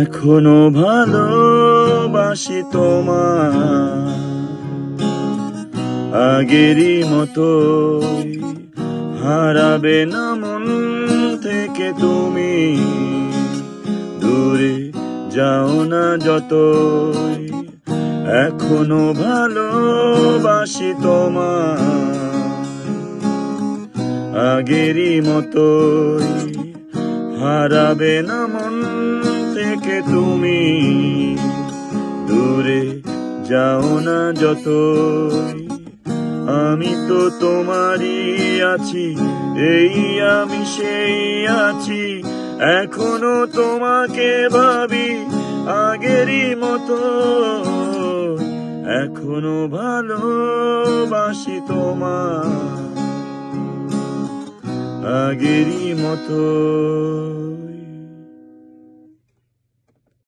এখনো ভালোবাসি তোমায় আগেরই মতোই, হারাবে না মন থেকে তুমি, দূরে যাও না যতই। এখনো ভালোবাসি তোমায় আগেরই মতোই, হারাবে না মন থেকে তুমি, দূরে যাও না যতই। আমি তো তোমারই আছি, এই আমি সেই আছি, এখনো তোমাকে ভাবি আগেরই মতো, এখনো ভালোবাসি তোমায় আগেরই মতো।